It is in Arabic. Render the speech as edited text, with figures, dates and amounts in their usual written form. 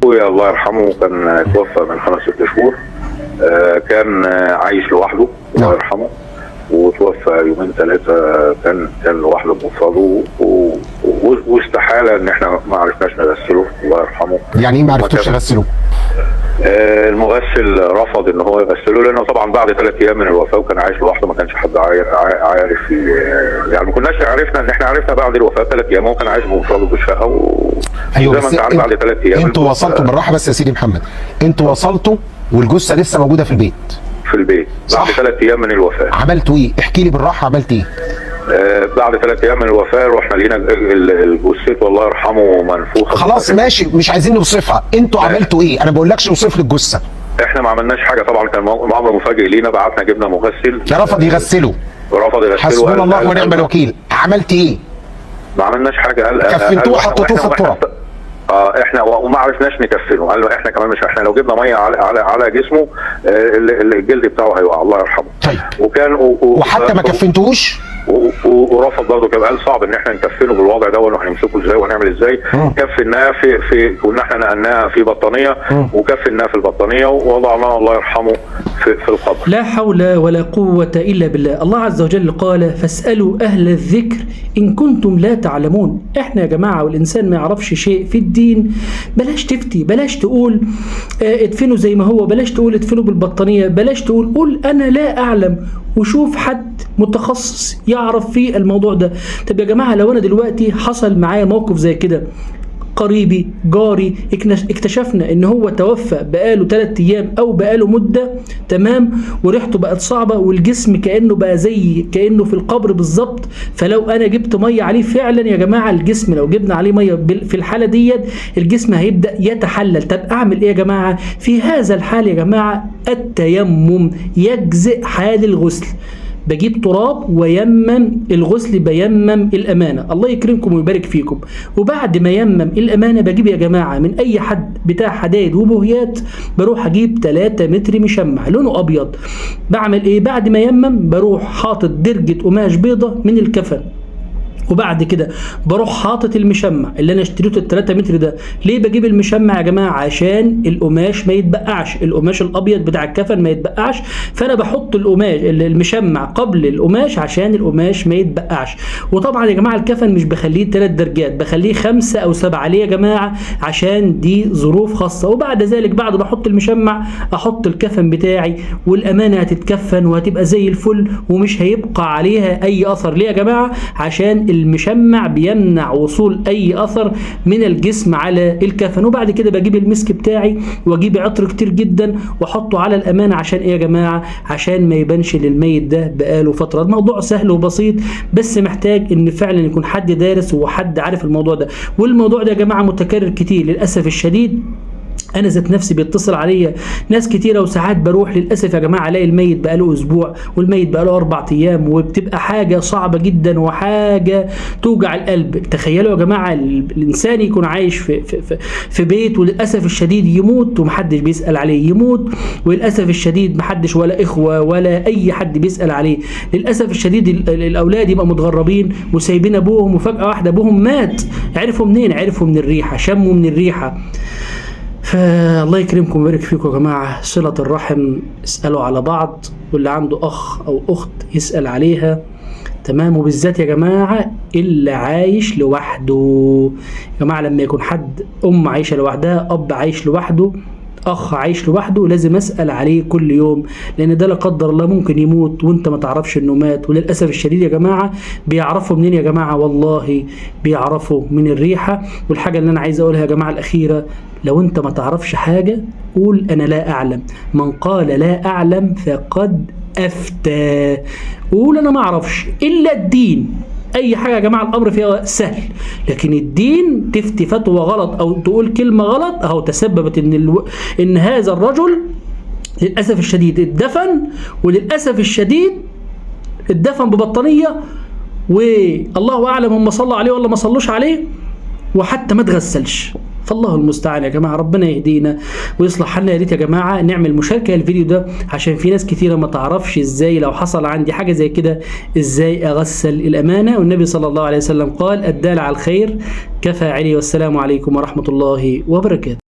اخويا الله يرحمه كان توفى من 5-6 شهور. كان عايش لوحده الله يرحمه، وتوفى 2-3 كان لوحده بمفرده، واستحاله ان احنا ما عرفناش نغسله الله يرحمه. يعني ايه ما عرفتوش تغسله؟ المغسل رفض ان هو يغسله، لانه طبعا بعد 3 ايام من الوفاه وكان عايش لوحده ما كانش حد عارف يعني ما كناش عرفنا ان احنا عرفنا بعد الوفاه 3 ايام هو كان عايش بمفرده في الشقه. ايوه زي ما انت عارف بعد 3 ايام انتوا وصلتوا بالراحه بس يا سيدي محمد، انتوا وصلتوا والجثه لسه موجوده في البيت بعد 3 ايام من الوفاه. عملتوا ايه؟ احكي لي بالراحه عملت ايه؟ بعد 3 ايام من الوفاه رحنا لقينا الجثه والله يرحمه منفوخه. خلاص ماشي، مش عايزين نوصفها، انتوا عملتوا ايه؟ انا ما بقولكش اوصف لي الجثه. احنا ما عملناش حاجه طبعا، كان امر مفاجئ لينا. بعتنا جبنا مغسل رفض يغسله. حسبنا الله ونعم الوكيل. عملت ايه؟ ما عملناش حاجه. قال كفنتوه وحطيتوه في التراب. احنا وما عرفناش نكفنه. قال له احنا كمان مش، احنا لو جبنا ميه على جسمه الجلد بتاعه هيقع الله يرحمه. طيب وكان وحتى ما كفنتوش ورفض برضه. كان قال صعب ان احنا نكفنه بالوضع ده، وهنمسكه ازاي وهنعمل ازاي. كفناه في كنا احنا نقلناها في بطانيه، وكفناه في البطانيه ووضعناه الله يرحمه في القبر. لا حول ولا قوة إلا بالله. الله عز وجل قال فاسألوا أهل الذكر إن كنتم لا تعلمون. احنا يا جماعة والإنسان ما يعرفش شيء في الدين بلاش تفتي، بلاش تقول ادفنوا زي ما هو، بلاش تقول ادفنوا بالبطانية، بلاش قول أنا لا أعلم، وشوف حد متخصص يعرف في الموضوع ده. طب يا جماعة لو أنا دلوقتي حصل معايا موقف زي كده، قريبي جاري اكتشفنا ان هو توفى بقاله 3 ايام او بقاله مدة تمام، وريحته بقت صعبة والجسم كأنه بقى زي كأنه في القبر بالظبط، فلو انا جبت مية عليه فعلا يا جماعة الجسم لو جبنا عليه مية في الحالة ديت الجسم هيبدأ يتحلل. طب اعمل ايه يا جماعة في هذا الحال يا جماعة؟ التيمم يجزئ حال الغسل. بجيب تراب ويمم الغسل، بيمم الأمانة. الله يكرمكم ويبارك فيكم. وبعد ما يمم الأمانة بجيب يا جماعة من أي حد بتاع حدايد وبوهيات، بروح أجيب 3 متر مشمع لونه أبيض. بعمل إيه؟ بعد ما يمم بروح حاطط درجة قماش بيضة من الكفن، وبعد كده بروح حاطط المشمع اللي انا اشتريته 3 متر ده. ليه بجيب المشمع يا جماعه؟ عشان القماش ما يتبقعش، القماش الابيض بتاع الكفن ما يتبقعش، فانا بحط القماش المشمع قبل القماش عشان القماش ما يتبقعش. وطبعا يا جماعه الكفن مش بخليه 3 درجات، بخليه 5 أو 7 ليه يا جماعه؟ عشان دي ظروف خاصه. وبعد ذلك بعد ما احط المشمع احط الكفن بتاعي، والامانه هتتكفن وهتبقى زي الفل ومش هيبقى عليها اي اثر. ليه يا جماعه؟ عشان المشمع بيمنع وصول اي اثر من الجسم على الكفن. وبعد كده بجيب المسك بتاعي واجيب عطر كتير جدا واحطه على الامانه. عشان ايه يا جماعه؟ عشان ما يبانش للميت ده بقاله فتره. الموضوع سهل وبسيط، بس محتاج ان فعلا يكون حد دارس وحد عارف الموضوع ده. والموضوع ده يا جماعه متكرر كتير للاسف الشديد. انا ذات نفسي بيتصل عليا ناس كتيره، وساعات بروح للاسف يا جماعه الاقي الميت بقاله اسبوع والميت بقاله 4 ايام، وبتبقى حاجه صعبه جدا وحاجه توجع القلب. تخيلوا يا جماعه الانسان يكون عايش في بيت وللاسف الشديد يموت ومحدش بيسال عليه، يموت وللاسف الشديد محدش ولا اخوه ولا اي حد بيسال عليه. للاسف الشديد الاولاد يبقى متغربين وسايبين ابوهم، وفجاه واحده ابوهم مات. عرفوا منين؟ عرفوا من الريحه، شموا من الريحه. فالله يكرمكم ويبارك فيكم يا جماعة. صلة الرحم، اسألوا على بعض، واللي عنده أخ أو أخت يسأل عليها تمام. وبالذات يا جماعة اللي عايش لوحده يا جماعة، لما يكون حد أم عايشة لوحدها، أب عايش لوحده، اخ عايش لوحده، لازم اسال عليه كل يوم، لان ده لا قدر الله ممكن يموت وانت ما تعرفش انه مات. وللاسف الشديد يا جماعه بيعرفوا منين يا جماعه؟ والله بيعرفوا من الريحه. والحاجه اللي انا عايز اقولها يا جماعه الاخيره، لو انت ما تعرفش حاجه قول انا لا اعلم. من قال لا اعلم فقد افتى. قول انا ما اعرفش الا الدين. اي حاجه يا جماعه الامر فيها سهل، لكن الدين تفتي فتوى غلط او تقول كلمه غلط اهو تسببت ان هذا الرجل للاسف الشديد اتدفن، وللاسف الشديد اتدفن ببطانيه، والله اعلم هم صلوا عليه ولا ما صلوش عليه، وحتى ما تغسلش. فالله المستعان يا جماعه، ربنا يهدينا ويصلح حالنا. يا ريت يا جماعه نعمل مشاركه للفيديو ده عشان في ناس كتيره ما تعرفش ازاي لو حصل عندي حاجه زي كده ازاي اغسل الامانه. والنبي صلى الله عليه وسلم قال الدال على الخير كفاعله. والسلام عليكم ورحمه الله وبركاته.